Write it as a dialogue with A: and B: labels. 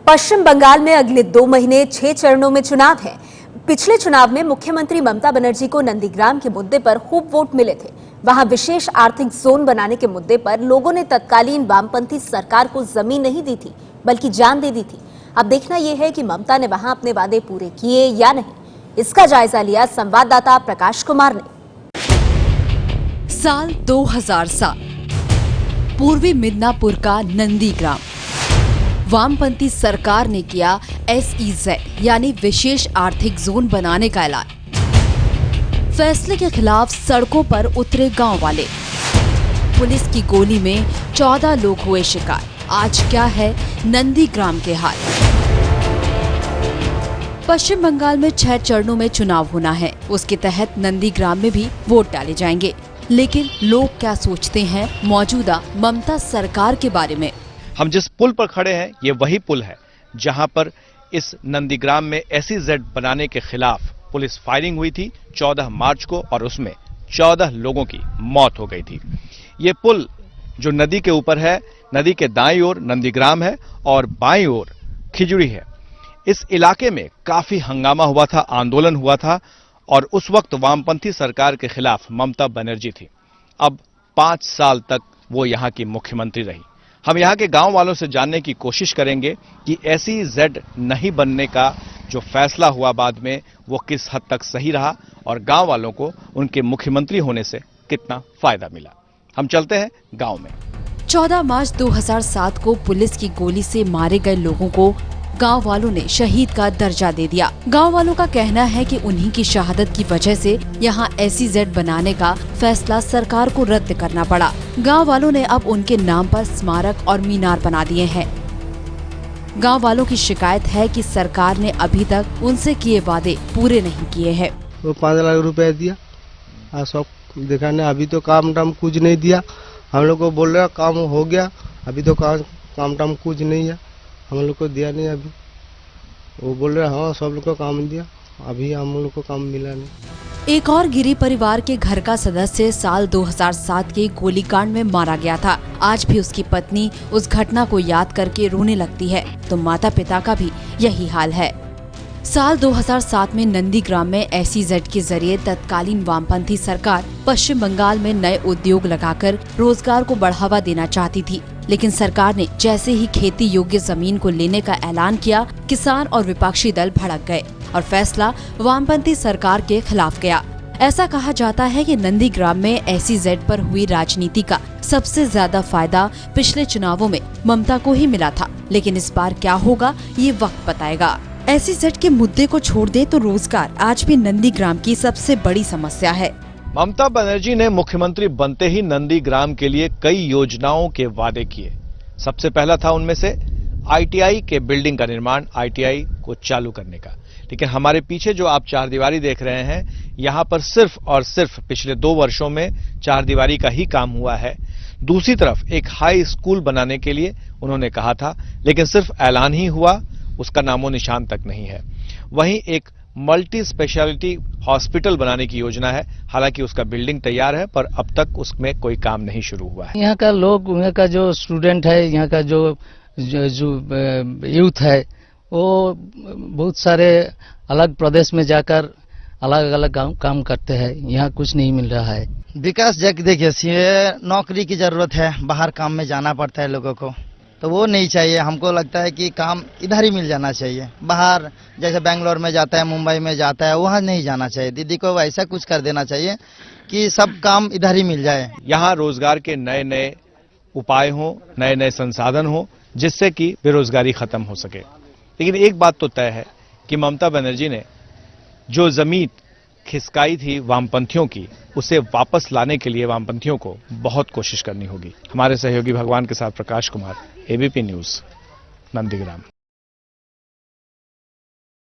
A: पश्चिम बंगाल में अगले 2 महीने 6 चरणों में चुनाव है। पिछले चुनाव में मुख्यमंत्री ममता बनर्जी को नंदीग्राम के मुद्दे पर खूब वोट मिले थे। वहां विशेष आर्थिक जोन बनाने के मुद्दे पर लोगों ने तत्कालीन वामपंथी सरकार को जमीन नहीं दी थी, बल्कि जान दे दी थी। अब देखना यह है कि ममता ने वहां अपने वादे पूरे किए या नहीं। इसका जायजा लिया संवाददाता प्रकाश कुमार ने।
B: साल 2007, पूर्वी मिदनापुर का नंदीग्राम। वामपंथी सरकार ने किया SEZ यानी विशेष आर्थिक जोन बनाने का ऐलान। फैसले के खिलाफ सड़कों पर उतरे गांव वाले। पुलिस की गोली में 14 लोग हुए शिकार। आज क्या है नंदीग्राम के हाल? पश्चिम बंगाल में 6 चरणों में चुनाव होना है। उसके तहत नंदीग्राम में भी वोट डाले जाएंगे। लेकिन लोग क्या सोचते हैं मौजूदा ममता सरकार के बारे में?
C: हम जिस पुल पर खड़े हैं ये वही पुल है जहां पर इस नंदीग्राम में SEZ बनाने के खिलाफ पुलिस फायरिंग हुई थी 14 मार्च को, और उसमें 14 लोगों की मौत हो गई थी। ये पुल जो नदी के ऊपर है, नदी के दाईं ओर नंदीग्राम है और बाईं ओर खिजड़ी है। इस इलाके में काफी हंगामा हुआ था, आंदोलन हुआ था, और उस वक्त वामपंथी सरकार के खिलाफ ममता बनर्जी थी। अब 5 साल तक वो यहां की मुख्यमंत्री रही। हम यहाँ के गांव वालों से जानने की कोशिश करेंगे कि SEZ नहीं बनने का जो फैसला हुआ बाद में वो किस हद तक सही रहा और गांव वालों को उनके मुख्यमंत्री होने से कितना फायदा मिला। हम चलते हैं गांव में।
B: 14 मार्च 2007 को पुलिस की गोली से मारे गए लोगों को गांव वालों ने शहीद का दर्जा दे दिया। गांव वालों का कहना है कि उन्हीं की शहादत की वजह से यहां SEZ बनाने का फैसला सरकार को रद्द करना पड़ा। गांव वालों ने अब उनके नाम पर स्मारक और मीनार बना दिए हैं। गांव वालों की शिकायत है कि सरकार ने अभी तक उनसे किए वादे पूरे नहीं किए हैं।
D: वो 5 लाख रुपए दिया, सब दिखाने, अभी तो काम टाम कुछ नहीं दिया। हम लोग को बोल रहा काम हो गया, अभी तो काम टाम कुछ नहीं है, हम लोग को दिया नहीं। अभी वो बोल रहे हाँ सब लोग को काम दिया, अभी हम लोग को काम मिला नहीं।
B: एक और गिरी परिवार के घर का सदस्य साल 2007 के गोलीकांड में मारा गया था। आज भी उसकी पत्नी उस घटना को याद करके रोने लगती है, तो माता पिता का भी यही हाल है। साल 2007 में नंदीग्राम में SEZ के जरिए तत्कालीन वामपंथी सरकार पश्चिम बंगाल में नए उद्योग लगाकर रोजगार को बढ़ावा देना चाहती थी। लेकिन सरकार ने जैसे ही खेती योग्य जमीन को लेने का ऐलान किया, किसान और विपक्षी दल भड़क गए और फैसला वामपंथी सरकार के खिलाफ गया। ऐसा कहा जाता है कि नंदीग्राम में SEZ पर हुई राजनीति का सबसे ज्यादा फायदा पिछले चुनावों में ममता को ही मिला था। लेकिन इस बार क्या होगा ये वक्त बताएगा। SEZ के मुद्दे को छोड़ दे तो रोजगार आज भी नंदीग्राम की सबसे बड़ी समस्या है।
C: ममता बनर्जी ने मुख्यमंत्री बनते ही नंदीग्राम के लिए कई योजनाओं के वादे किए। सबसे पहला था उनमें से ITI के बिल्डिंग का निर्माण, ITI को चालू करने का। लेकिन हमारे पीछे जो आप चारदीवारी देख रहे हैं, यहाँ पर सिर्फ और सिर्फ पिछले 2 वर्षों में चारदीवारी का ही काम हुआ है। दूसरी तरफ एक हाई स्कूल बनाने के लिए उन्होंने कहा था, लेकिन सिर्फ ऐलान ही हुआ, उसका नामो निशान तक नहीं है। वहीं एक मल्टी स्पेशलिटी हॉस्पिटल बनाने की योजना है, हालांकि उसका बिल्डिंग तैयार है पर अब तक उसमें कोई काम नहीं शुरू हुआ है।
E: यहाँ का लोग, यहाँ का जो स्टूडेंट है, यहाँ का जो यूथ है, वो बहुत सारे अलग प्रदेश में जाकर अलग अलग काम करते हैं। यहाँ कुछ नहीं मिल रहा है।
F: विकास देखिए, नौकरी की जरूरत है, बाहर काम में जाना पड़ता है लोगों को, तो वो नहीं चाहिए। हमको लगता है कि काम इधर ही मिल जाना चाहिए। बाहर जैसे बेंगलोर में जाता है, मुंबई में जाता है, वहाँ नहीं जाना चाहिए। दीदी को ऐसा कुछ कर देना चाहिए कि सब काम इधर ही मिल जाए।
C: यहाँ रोजगार के नए नए उपाय हों, नए नए संसाधन हों, जिससे कि बेरोजगारी खत्म हो सके। लेकिन एक बात तो तय है कि ममता बनर्जी ने जो जमीन खिसकाई थी वामपंथियों की, उसे वापस लाने के लिए वामपंथियों को बहुत कोशिश करनी होगी। हमारे सहयोगी भगवान के साथ प्रकाश कुमार, ABP न्यूज, नंदीग्राम।